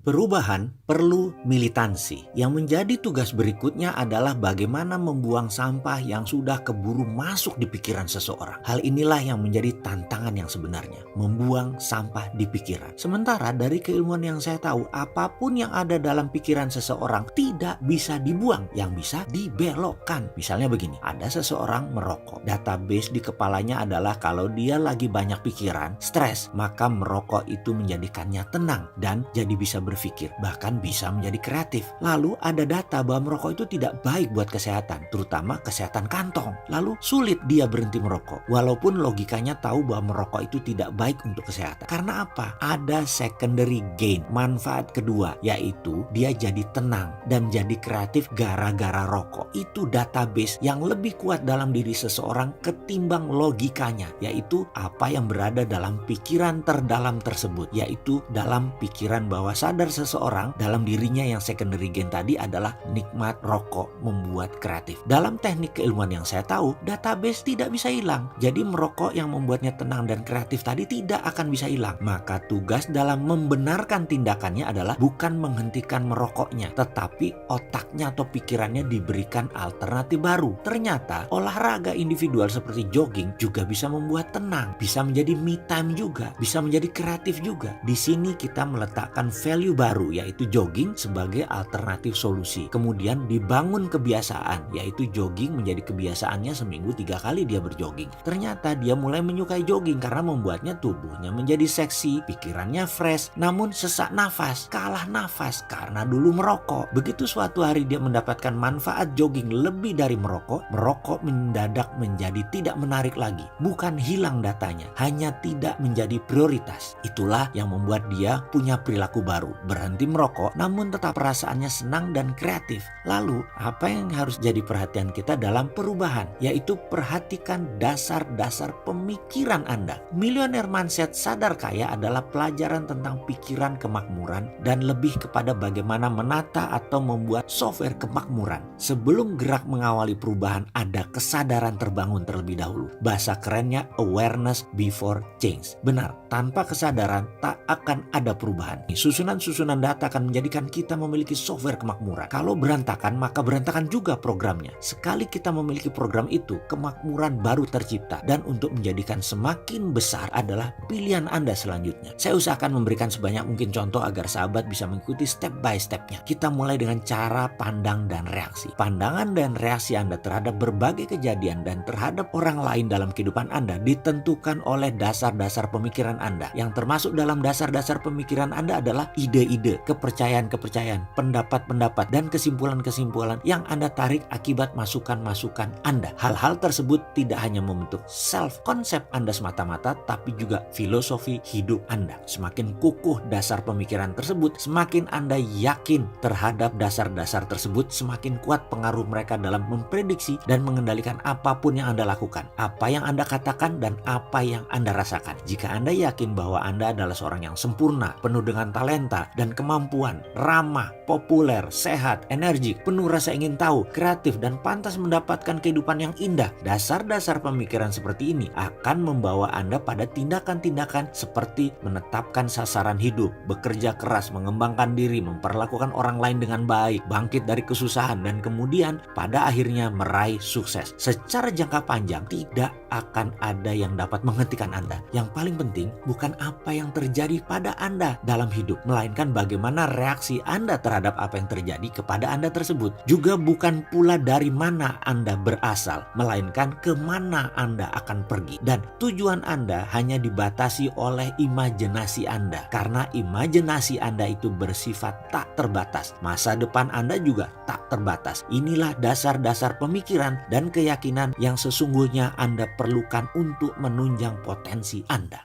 Perubahan perlu militansi. Yang menjadi tugas berikutnya adalah bagaimana membuang sampah yang sudah keburu masuk di pikiran seseorang. Hal inilah yang menjadi tantangan yang sebenarnya, membuang sampah di pikiran. Sementara dari keilmuan yang saya tahu, apapun yang ada dalam pikiran seseorang tidak bisa dibuang, yang bisa dibelokkan. Misalnya begini, ada seseorang merokok. Database di kepalanya adalah kalau dia lagi banyak pikiran, stres, maka merokok itu menjadikannya tenang dan jadi bisa berpikir, bahkan bisa menjadi kreatif. Lalu ada data bahwa merokok itu tidak baik buat kesehatan, terutama kesehatan kantong. Lalu sulit dia berhenti merokok, walaupun logikanya tahu bahwa merokok itu tidak baik untuk kesehatan. Karena apa? Ada secondary gain, manfaat kedua, yaitu dia jadi tenang dan jadi kreatif gara-gara rokok. Itu database yang lebih kuat dalam diri seseorang ketimbang logikanya, yaitu apa yang berada dalam pikiran terdalam tersebut, yaitu dalam pikiran bawah sadar seseorang dalam dirinya yang secondary gain tadi adalah nikmat rokok membuat kreatif. Dalam teknik keilmuan yang saya tahu, database tidak bisa hilang. Jadi merokok yang membuatnya tenang dan kreatif tadi tidak akan bisa hilang. Maka tugas dalam membenarkan tindakannya adalah bukan menghentikan merokoknya, tetapi otaknya atau pikirannya diberikan alternatif baru. Ternyata olahraga individual seperti jogging juga bisa membuat tenang, bisa menjadi me time juga, bisa menjadi kreatif juga. Di sini kita meletakkan value baru, yaitu jogging sebagai alternatif solusi. Kemudian dibangun kebiasaan, yaitu jogging menjadi kebiasaannya seminggu 3 kali dia berjogging. Ternyata dia mulai menyukai jogging karena membuatnya tubuhnya menjadi seksi, pikirannya fresh, namun sesak nafas, kalah nafas karena dulu merokok. Begitu suatu hari dia mendapatkan manfaat jogging lebih dari merokok, merokok mendadak menjadi tidak menarik lagi. Bukan hilang datanya, hanya tidak menjadi prioritas. Itulah yang membuat dia punya perilaku baru, berhenti merokok namun tetap perasaannya senang dan kreatif. Lalu apa yang harus jadi perhatian kita dalam perubahan, yaitu perhatikan dasar-dasar pemikiran Anda. Millionaire Mindset Sadar Kaya adalah pelajaran tentang pikiran kemakmuran dan lebih kepada bagaimana menata atau membuat software kemakmuran. Sebelum gerak mengawali perubahan, ada kesadaran terbangun terlebih dahulu. Bahasa kerennya awareness before change. Benar, tanpa kesadaran tak akan ada perubahan. Susunan-susunan data akan menjadikan kita memiliki software kemakmuran. Kalau berantakan, maka berantakan juga programnya. Sekali kita memiliki program itu, kemakmuran baru tercipta. Dan untuk menjadikan semakin besar adalah pilihan Anda selanjutnya. Saya usahakan memberikan sebanyak mungkin contoh agar sahabat bisa mengikuti step by stepnya. Kita mulai dengan cara pandang dan reaksi. Pandangan dan reaksi Anda terhadap berbagai kejadian dan terhadap orang lain dalam kehidupan Anda ditentukan oleh dasar-dasar pemikiran Anda. Yang termasuk dalam dasar-dasar pemikiran Anda adalah ide-ide, kepercayaan-kepercayaan, pendapat-pendapat, dan kesimpulan-kesimpulan yang Anda tarik akibat masukan-masukan Anda. Hal-hal tersebut tidak hanya membentuk self-konsep Anda semata-mata, tapi juga filosofi hidup Anda. Semakin kukuh dasar pemikiran tersebut, semakin Anda yakin terhadap dasar-dasar tersebut, semakin kuat pengaruh mereka dalam memprediksi dan mengendalikan apapun yang Anda lakukan, apa yang Anda katakan, dan apa yang Anda rasakan. Jika Anda yakin bahwa Anda adalah seorang yang sempurna, penuh dengan talenta dan kemampuan, ramah, populer, sehat, energik, penuh rasa ingin tahu, kreatif, dan pantas mendapatkan kehidupan yang indah, dasar-dasar pemikiran seperti ini akan membawa Anda pada tindakan-tindakan seperti menetapkan sasaran hidup, bekerja keras, mengembangkan diri, memperlakukan orang lain dengan baik, bangkit dari kesusahan, dan kemudian pada akhirnya meraih sukses. Secara jangka panjang tidak akan ada yang dapat menghentikan Anda. Yang paling penting bukan apa yang terjadi pada Anda dalam hidup, melainkan bagaimana reaksi Anda terhadap apa yang terjadi kepada Anda tersebut. Juga bukan pula dari mana Anda berasal, melainkan kemana Anda akan pergi. Dan tujuan Anda hanya dibatasi oleh imajinasi Anda, karena imajinasi Anda itu bersifat tak terbatas. Masa depan Anda juga tak terbatas. Inilah dasar-dasar pemikiran dan keyakinan yang sesungguhnya Anda perlukan untuk menunjang potensi Anda.